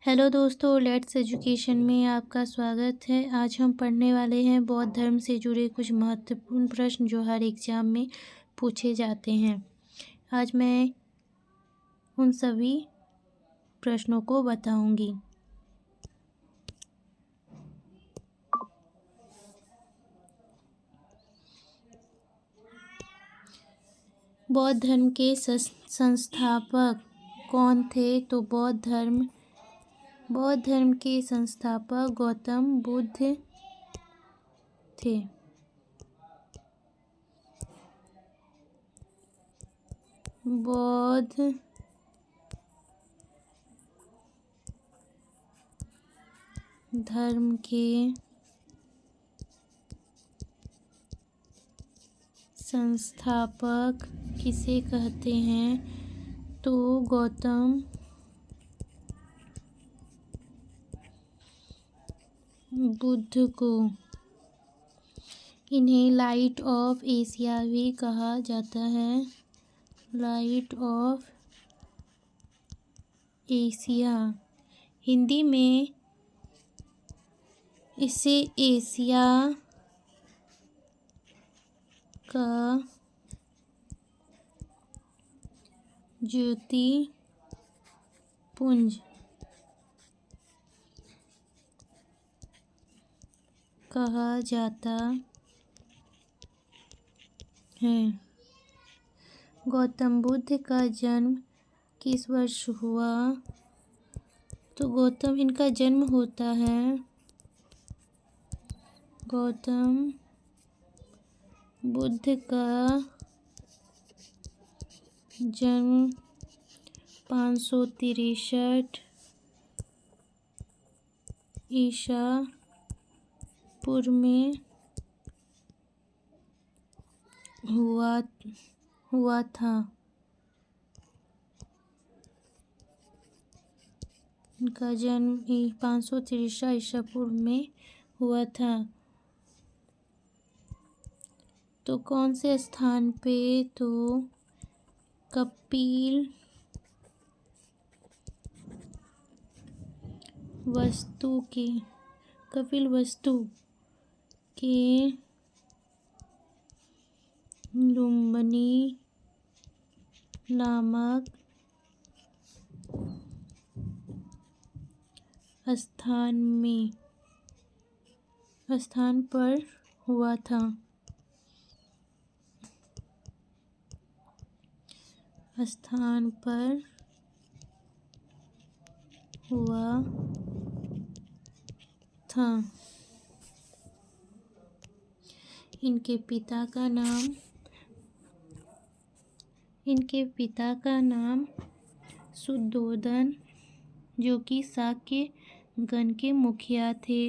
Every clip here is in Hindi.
हेलो दोस्तों, लेट्स एजुकेशन में आपका स्वागत है। आज हम पढ़ने वाले हैं बौद्ध धर्म से जुड़े कुछ महत्वपूर्ण प्रश्न जो हर एग्जाम में पूछे जाते हैं। आज मैं उन सभी प्रश्नों को बताऊंगी। बौद्ध धर्म के संस्थापक कौन थे? तो बौद्ध धर्म के संस्थापक गौतम बुद्ध थे। बौद्ध धर्म के संस्थापक किसे कहते हैं? तो गौतम बुद्ध को। इन्हें लाइट ऑफ एशिया भी कहा जाता है। Light of Asia. हिंदी में इसे एशिया का ज्योति पुंज कहा जाता है। गौतम बुद्ध का जन्म किस वर्ष हुआ? तो इनका जन्म होता है गौतम बुद्ध का जन्म 563 ईसा पूर्व में हुआ था। इनका जन्म 563 ईसा पूर्व में हुआ था। तो कौन से स्थान पे? तो कपिल वस्तु के लुम्बिनी नामक स्थान पर हुआ था। इनके पिता का नाम शुद्धोधन, जो कि शाक्य गण के मुखिया थे।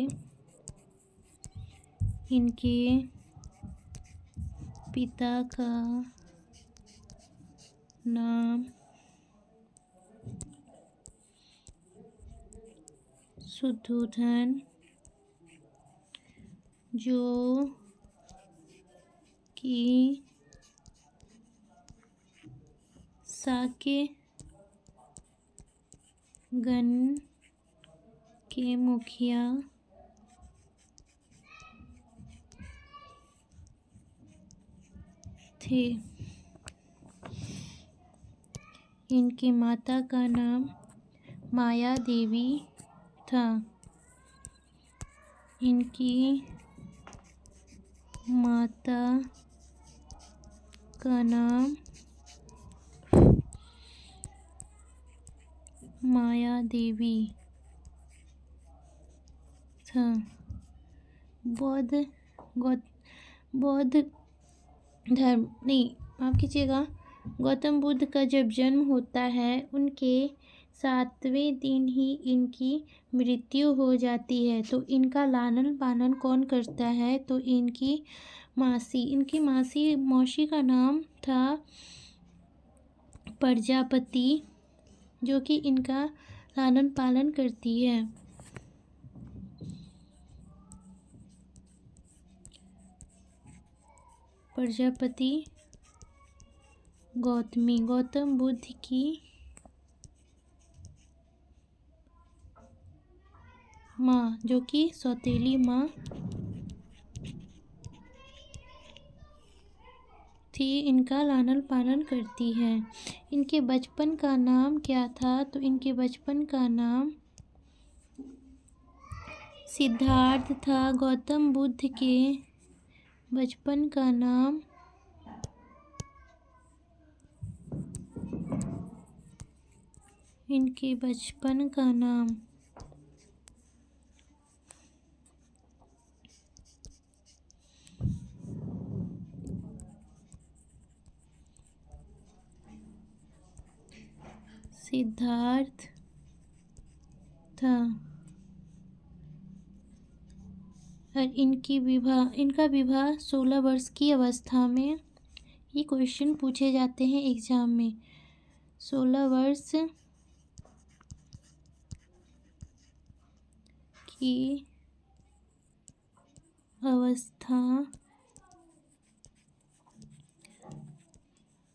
इनके पिता का नाम शुद्धोधन, जो कि शाक्य गण के मुखिया थे। इनकी माता का नाम माया देवी था। इनकी माता का नाम माया देवी था। गौतम बुद्ध का जब जन्म होता है, उनके 7वें दिन ही इनकी मृत्यु हो जाती है। तो इनका लालन पालन कौन करता है? तो इनकी मौसी का नाम था प्रजापति, जो कि इनका लालन पालन करती है। प्रजापति गौतम बुद्ध की माँ, जो कि सौतेली माँ थी, इनका लालन पालन करती है। इनके बचपन का नाम क्या था? तो इनके बचपन का नाम सिद्धार्थ था। गौतम बुद्ध के बचपन का नाम इनके बचपन का नाम सिद्धार्थ था। और इनका विवाह 16 वर्ष की अवस्था में, ये क्वेश्चन पूछे जाते हैं एग्जाम में, 16 वर्ष की अवस्था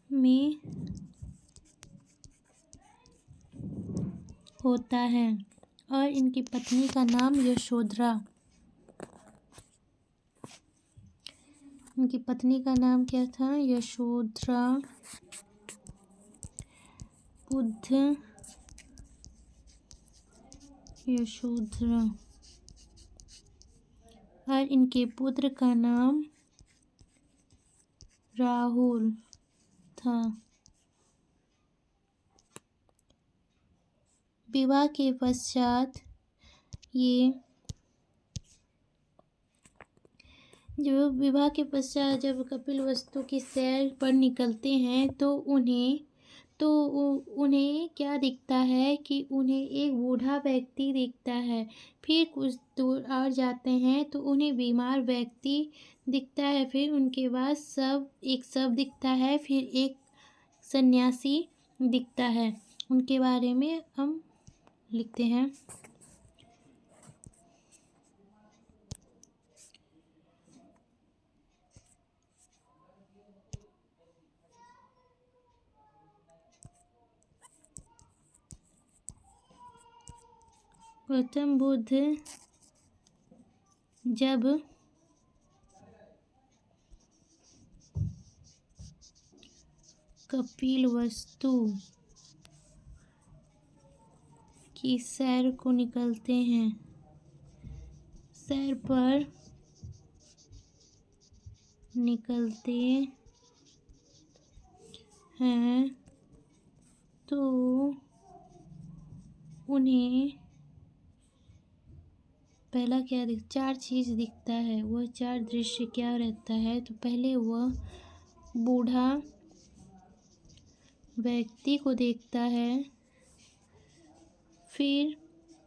में होता है। और इनकी पत्नी का नाम यशोधरा। इनकी पत्नी का नाम क्या था? यशोधरा। बुद्ध यशोधरा। और इनके पुत्र का नाम राहुल था। विवाह के पश्चात जब कपिलवस्तु की सैर पर निकलते हैं तो उन्हें क्या दिखता है कि उन्हें एक बूढ़ा व्यक्ति दिखता है। फिर कुछ दूर और जाते हैं तो उन्हें बीमार व्यक्ति दिखता है। फिर उनके बाद एक शव दिखता है। फिर एक सन्यासी दिखता है। उनके बारे में हम लिखते हैं। गौतम बुद्ध जब कपिलवस्तु की सैर को निकलते हैं, सैर पर निकलते हैं तो उन्हें पहला क्या चार चीज़ दिखता है। वह चार दृश्य क्या रहता है? तो पहले वह बूढ़ा व्यक्ति को देखता है। फिर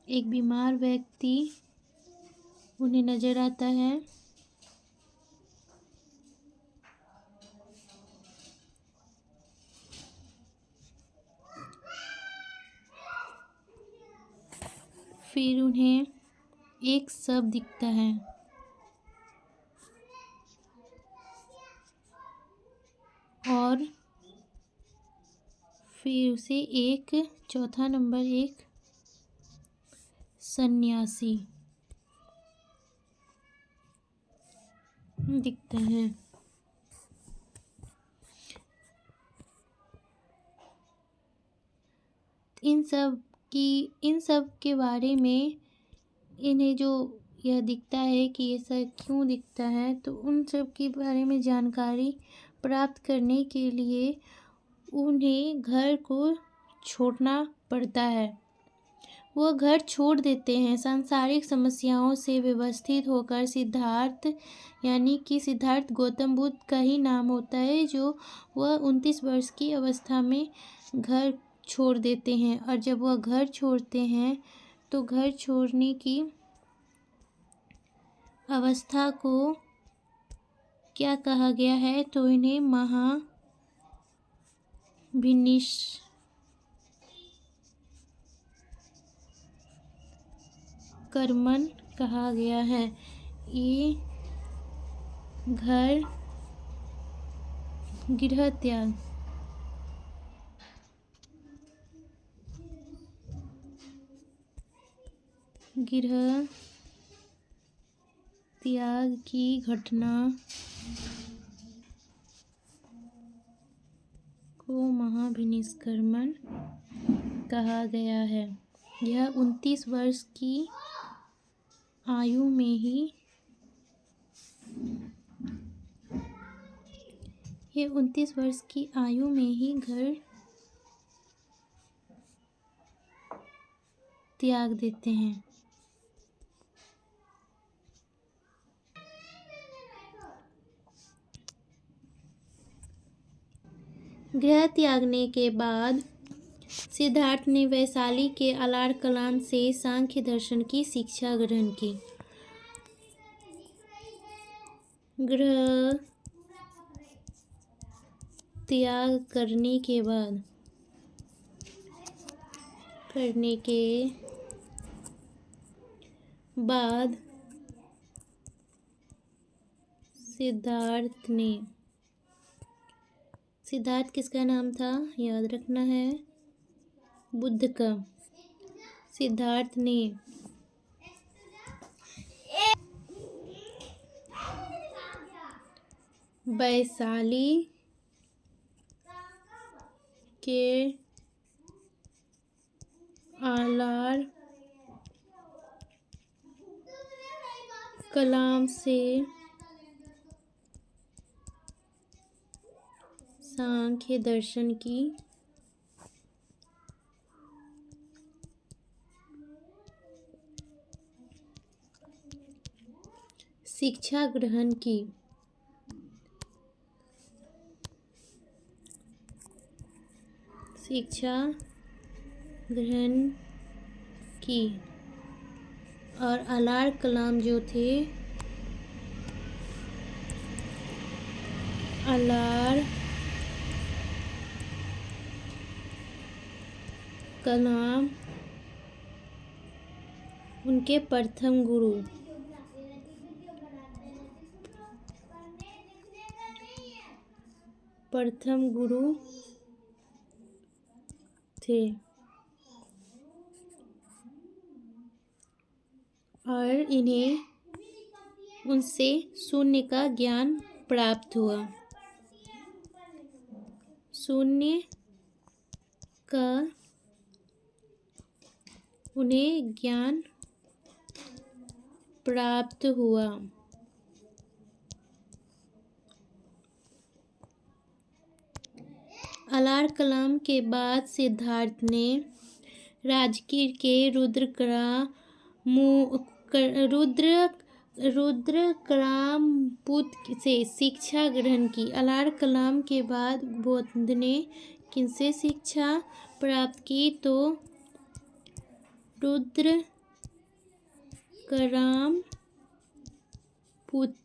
एक बीमार व्यक्ति उन्हें नजर आता है। फिर उन्हें एक शव दिखता है। और फिर उसे चौथा नंबर एक सन्यासी दिखता है। इन सब के बारे में इन्हें जो यह दिखता है कि ऐसा क्यों दिखता है, तो उन सब के बारे में जानकारी प्राप्त करने के लिए उन्हें घर को छोड़ना पड़ता है। वह घर छोड़ देते हैं। सांसारिक समस्याओं से व्यवस्थित होकर सिद्धार्थ, यानी कि सिद्धार्थ गौतम बुद्ध का ही नाम होता है, जो वह 29 वर्ष की अवस्था में घर छोड़ देते हैं। और जब वह घर छोड़ते हैं तो घर छोड़ने की अवस्था को क्या कहा गया है? तो इन्हें कर्मन कहा गया है। ये घर गृह त्याग गृह त्याग की घटना को महाभिनिष्क्रमण कहा गया है। यह 29 वर्ष की आयु में ही घर त्याग देते हैं। गृह त्यागने के बाद सिद्धार्थ ने वैशाली के अलार कलाम से सांख्य दर्शन की शिक्षा ग्रहण की। गृह त्याग करने के बाद सिद्धार्थ किसका नाम था, याद रखना है, बुद्ध का। सिद्धार्थ ने वैशाली के अलार कलाम से सांख्य दर्शन की शिक्षा ग्रहण की। और अलार कलाम जो थे, अलार कलाम उनके प्रथम गुरु थे और इन्हें उनसे शून्य का ज्ञान प्राप्त हुआ। शून्य का उन्हें ज्ञान प्राप्त हुआ। अलार कलाम के बाद सिद्धार्थ ने राजगीर के रुद्रक्रामपुत से शिक्षा ग्रहण की। अलार कलाम के बाद बुद्ध ने किनसे शिक्षा प्राप्त की, तो रुद्रक्रामपुत,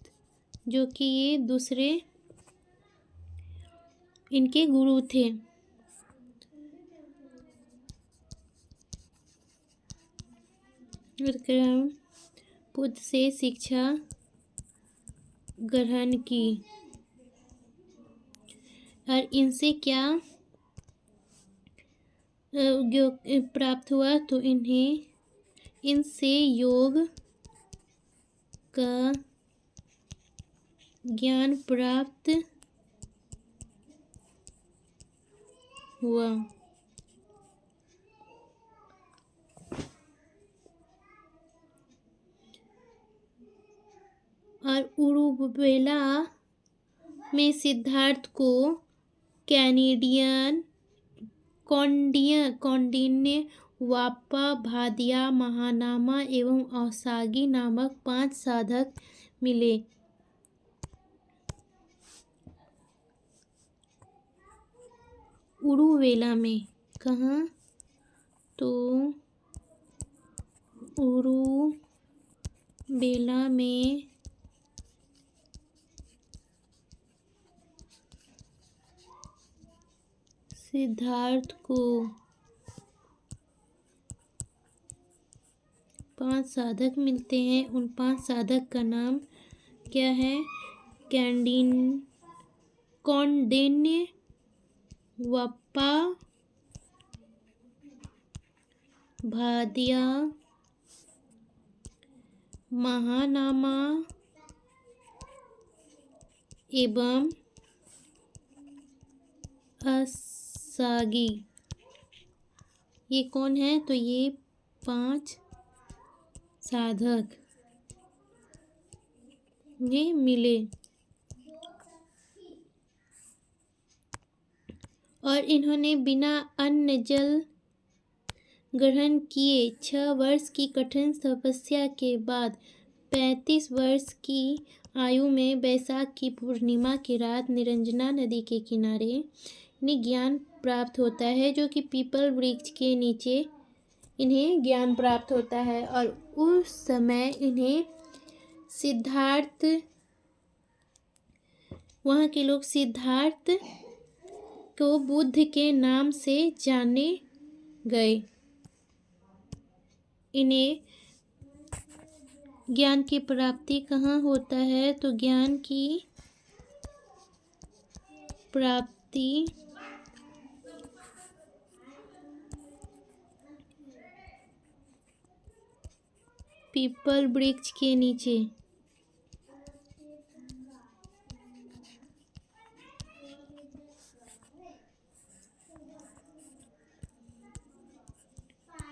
जो कि ये दूसरे इनके गुरु थे। रुद्रक्रामपुत से शिक्षा ग्रहण की और इनसे क्या प्राप्त हुआ, तो इनसे योग का ज्ञान प्राप्त हुआ। और उरुवेला में सिद्धार्थ को कौंडिन्य, वापा, भादिया, महानामा एवं औसागी नामक 5 साधक मिले। उरुवेला में, कहाँ, तो उरुवेला में सिद्धार्थ को 5 साधक मिलते हैं। उन 5 साधक का नाम क्या है, कौंडिन्य, वापा, भादिया महानामा एवं असागी। ये कौन है? तो ये 5 साधक ये मिले और इन्होंने बिना अन्न जल ग्रहण किए 6 वर्ष की कठिन तपस्या के बाद 35 वर्ष की आयु में वैशाख की पूर्णिमा की रात निरंजना नदी के किनारे इन्हें ज्ञान प्राप्त होता है, जो कि पीपल वृक्ष के नीचे इन्हें ज्ञान प्राप्त होता है। और उस समय इन्हें सिद्धार्थ, वहाँ के लोग सिद्धार्थ को बुद्ध के नाम से जाने गए। इन्हें ज्ञान की प्राप्ति कहाँ होता है? तो ज्ञान की प्राप्ति पीपल वृक्ष के नीचे।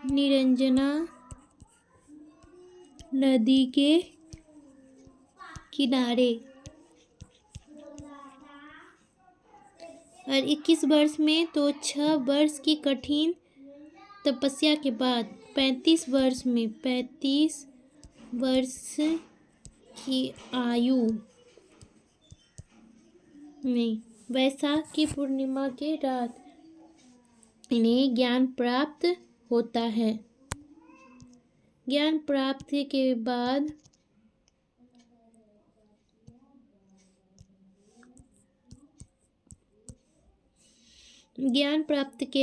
निरंजना नदी के किनारे। और 21 वर्ष में तो 6 वर्ष की कठिन तपस्या के बाद 35 वर्ष की आयु में वैशाख की पूर्णिमा के रात इन्हें ज्ञान प्राप्त होता है। ज्ञान प्राप्ति के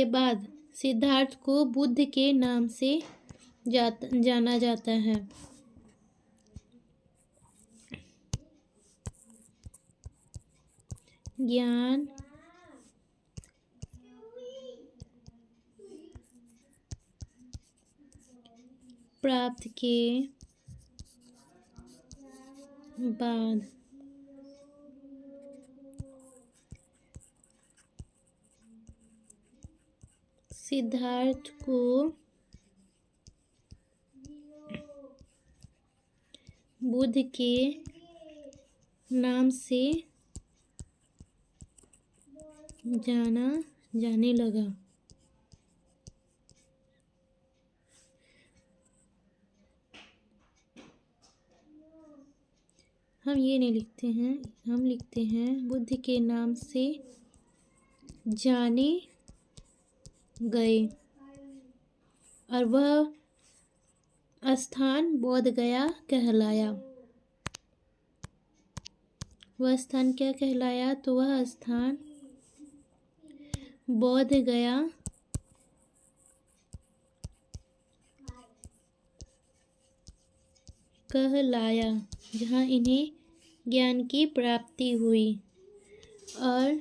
बाद सिद्धार्थ को बुद्ध के नाम से जाना जाता है। ज्ञान प्राप्त के बाद सिद्धार्थ को बुद्ध के नाम से जाने लगा। हम ये नहीं लिखते हैं, हम लिखते हैं बुद्ध के नाम से जाने गए। और वह स्थान बोध गया कहलाया। वह स्थान क्या कहलाया? तो वह स्थान बोध गया कहलाया, जहाँ इन्हें ज्ञान की प्राप्ति हुई। और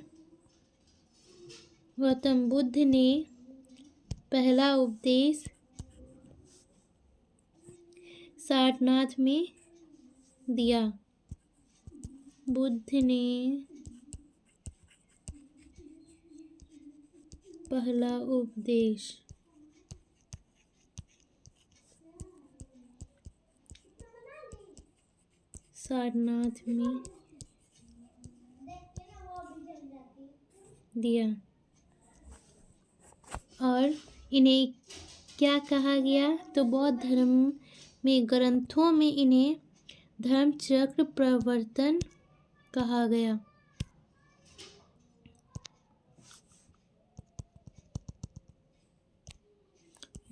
गौतम बुद्ध ने पहला उपदेश सारनाथ में दिया। बुद्ध ने पहला उपदेश सारनाथ में दिया। और इन्हें क्या कहा गया? तो बौद्ध धर्म में ग्रंथों में इन्हें धर्मचक्र प्रवर्तन कहा गया।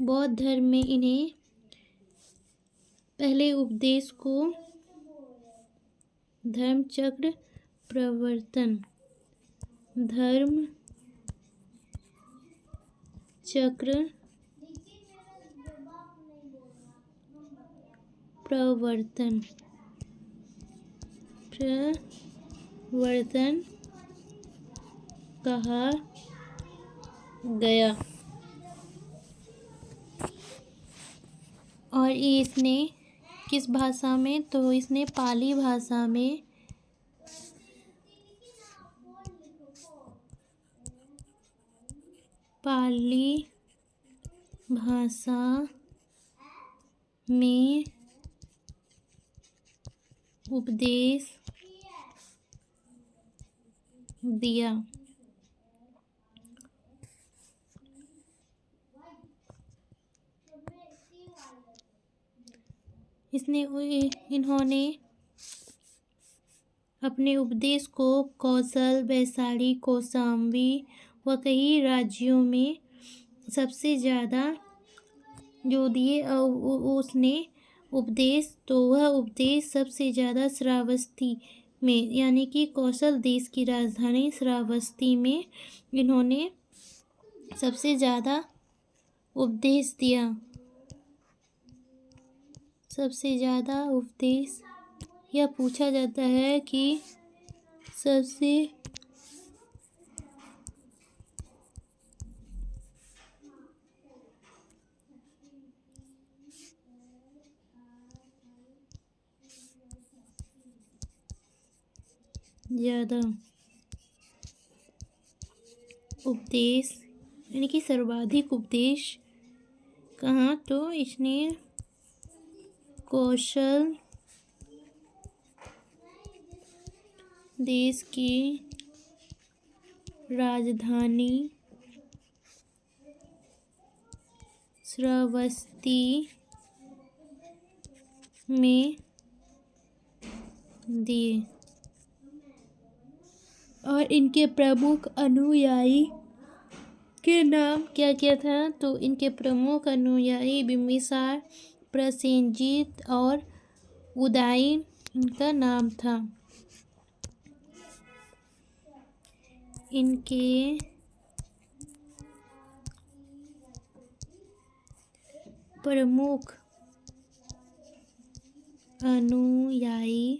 बौद्ध धर्म में इन्हें पहले उपदेश को धर्मचक्र प्रवर्तन, धर्म चक्र प्रवर्तन कहा गया। और ये इसने किस भाषा में? तो इसने पाली भाषा में उपदेश दिया। इन्होंने अपने उपदेश को कौशल, वैशाली, कौशाम्बी व कई राज्यों में सबसे ज़्यादा जो दिए। उसने उपदेश, तो वह उपदेश सबसे ज़्यादा श्रावस्ती में, यानी कि कौशल देश की राजधानी श्रावस्ती में इन्होंने सबसे ज़्यादा उपदेश दिया। सबसे ज़्यादा उपदेश, यह पूछा जाता है कि सबसे ज़्यादा उपदेश, यानी कि सर्वाधिक उपदेश कहाँ? तो इसने कौशल देश की राजधानी श्रावस्ती में दिए। और इनके प्रमुख अनुयायी के नाम क्या क्या था? तो इनके प्रमुख अनुयायी बिंबिसार, प्रसेनजीत और उदयन इनका नाम था। इनके प्रमुख अनुयायी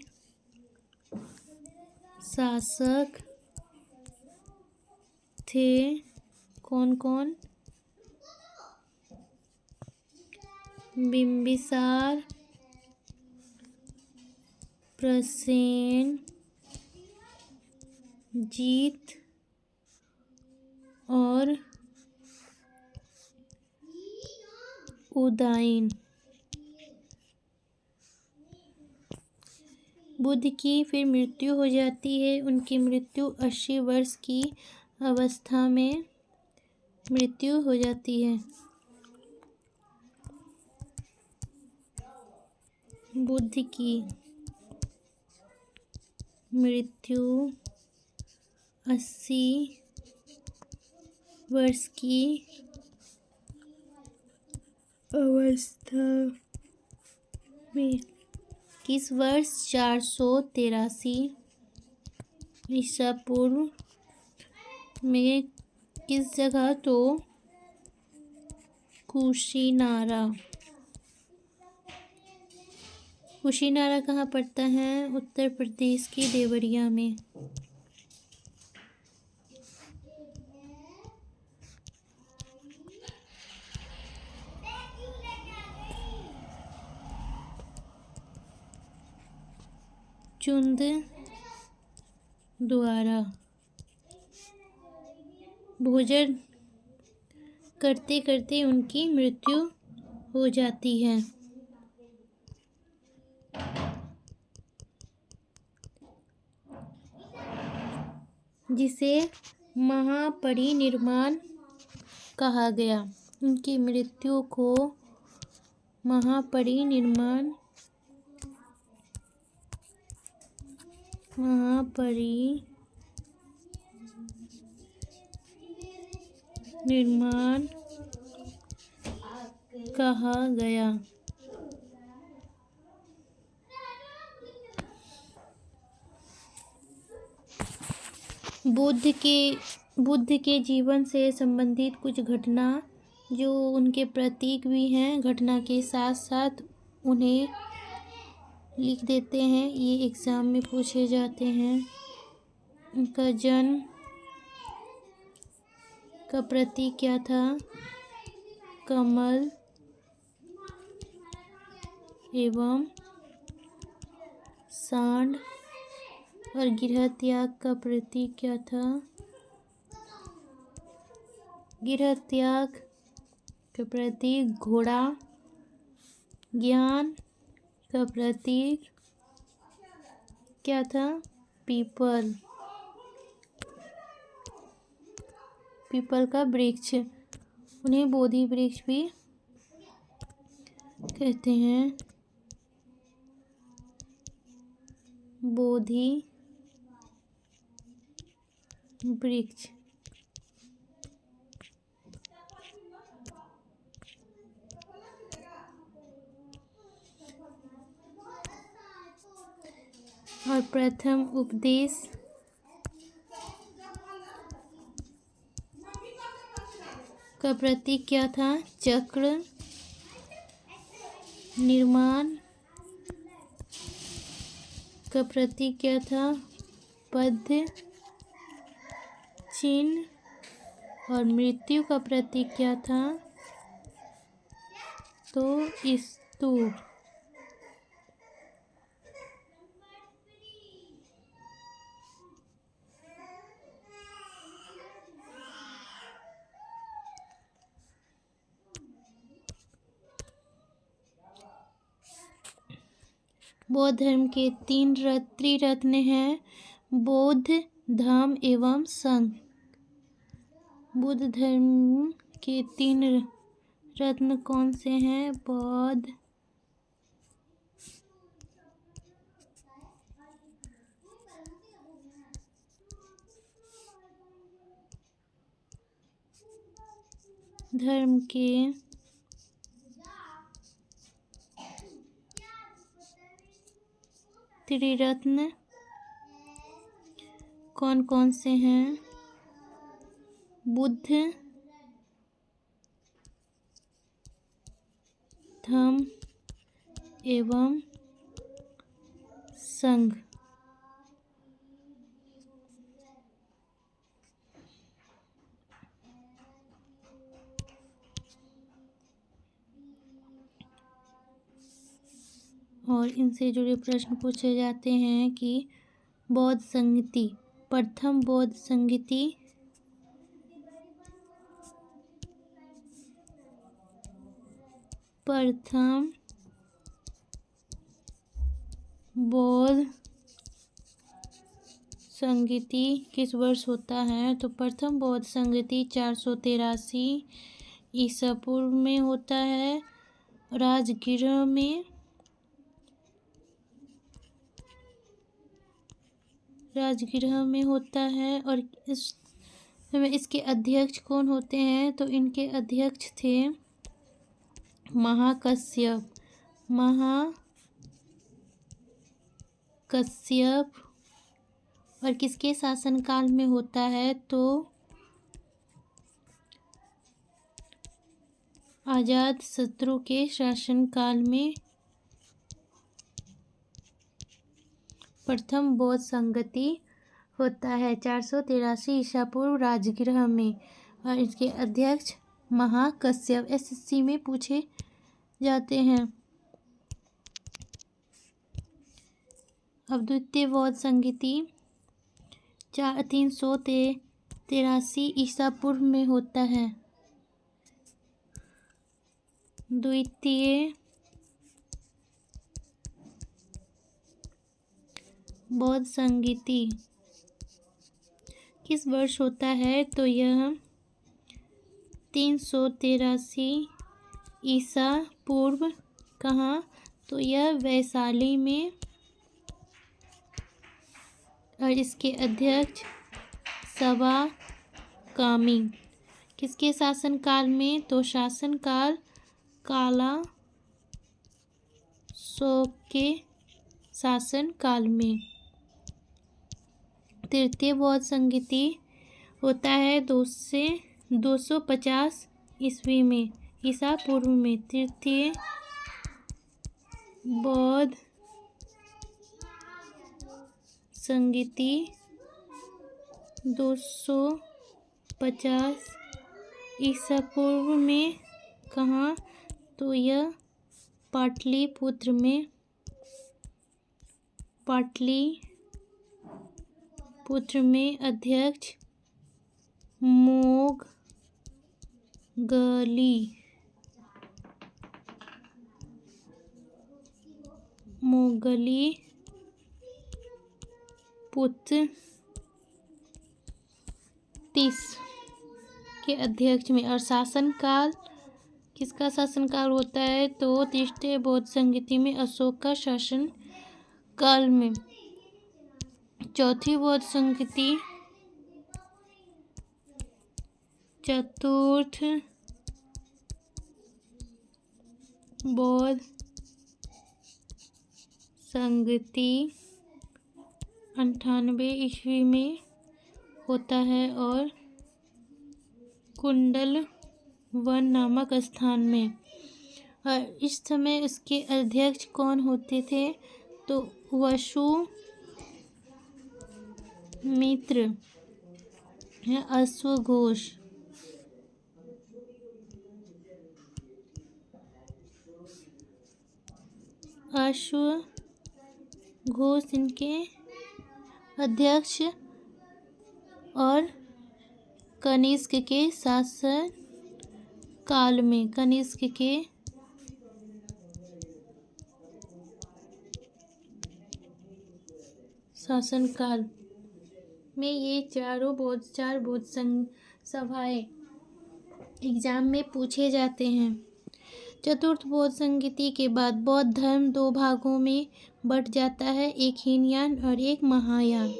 शासक थे कौन कौन? बिंबिसार, प्रसेनजीत और उदयन। बुद्ध की फिर मृत्यु हो जाती है। उनकी मृत्यु 80 वर्ष की अवस्था में मृत्यु हो जाती है। बुद्ध की मृत्यु 80 वर्ष की अवस्था में। किस वर्ष? 483 ईसा पूर्व में। किस जगह? तो कुशीनारा। कुशीनारा कहाँ पड़ता है? उत्तर प्रदेश के देवरिया में। चुंद द्वारा भोजन करते करते उनकी मृत्यु हो जाती है। जिसे महापरिनिर्वाण कहा गया। उनकी मृत्यु को महापरिनिर्वाण कहा गया। बुद्ध के जीवन से संबंधित कुछ घटना जो उनके प्रतीक भी हैं, घटना के साथ साथ उन्हें लिख देते हैं। ये एग्ज़ाम में पूछे जाते हैं। उनका जन्म का प्रतीक क्या था? कमल एवं सांड। और गृह त्याग का प्रतीक क्या था? गृह त्याग का प्रतीक घोड़ा। ज्ञान का प्रतीक क्या था? पीपल। पीपल का वृक्ष, उन्हें बोधि वृक्ष भी कहते हैं। बोधि वृक्ष। और प्रथम उपदेश का प्रतीक क्या था? चक्र। निर्माण का प्रतीक क्या था? पद्म चिन्ह। और मृत्यु का प्रतीक क्या था? तो स्तूप। बौद्ध धर्म के 3 त्रिरत्न हैं: बौद्ध, धम्म एवं संघ। बुद्ध धर्म के 3 रत्न कौन से हैं? बौद्ध, धर्म के त्रिरत्न कौन कौन से हैं? बुद्ध, धम्म एवं संघ। और इनसे जुड़े प्रश्न पूछे जाते हैं कि बौद्ध संगति, प्रथम बौद्ध संगति प्रथम बौद्ध संगति किस वर्ष होता है? तो प्रथम बौद्ध संगति 483 ईसा पूर्व में होता है। राजगृह में होता है। और इसके अध्यक्ष कौन होते हैं? तो इनके अध्यक्ष थे महाकश्यप। और किसके शासनकाल में होता है? तो अजातशत्रु के शासनकाल में प्रथम बौद्ध संगति होता है 483 ईसा पूर्व राजगृह में। और इसके अध्यक्ष महाकश्यप एसएससी में पूछे जाते हैं। अब द्वितीय बौद्ध संगति 383 ईसा पूर्व में होता है। द्वितीय बौद्ध संगति किस वर्ष होता है? तो यह 383 ईसा पूर्व। कहाँ? तो यह वैशाली में। और इसके अध्यक्ष सवा कामी। किसके शासनकाल में? तो शासनकाल काला शोक के शासनकाल में। तृतीय बौद्ध संगति होता है 250 ईस्वी में, ईसा पूर्व में। तृतीय बौद्ध संगति 250 ईसा पूर्व में। कहाँ? तो यह पाटलिपुत्र में पाटलिपुत्र में अध्यक्ष मोगली पुत्र 30 के अध्यक्ष में। और शासनकाल, किसका शासनकाल होता है? तो तृतीय बौद्ध संहिता में अशोक का शासन काल में। चौथी बौद्ध संहिता चतुर्थ बौद्ध संहिता 98 ईस्वी में होता है और कुंडल वन नामक स्थान में। और इस समय इसके अध्यक्ष कौन होते थे? तो वसुमित्र या अश्वघोष। अश्वघोष इनके अध्यक्ष और कनिष्क के शासन काल में, कनिष्क के शासन काल में ये चार बौद्ध सभाएं एग्जाम में पूछे जाते हैं। चतुर्थ बौद्ध संहिता के बाद बौद्ध धर्म 2 भागों में बंट जाता है, एक हीनयान और एक महायान।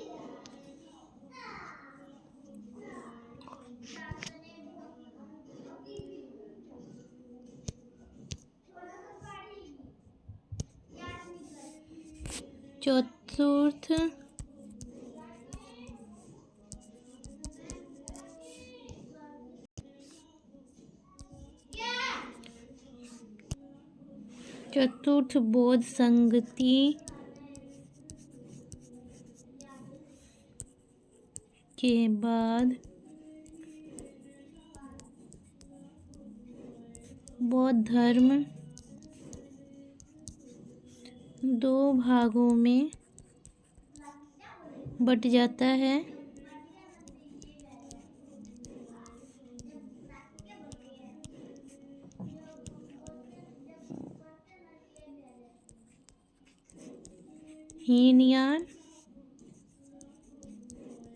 चतुर्थ बौद्ध संहिता के बाद बौद्ध धर्म 2 भागों में बंट जाता है, हीनयान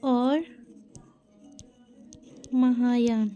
और महायान।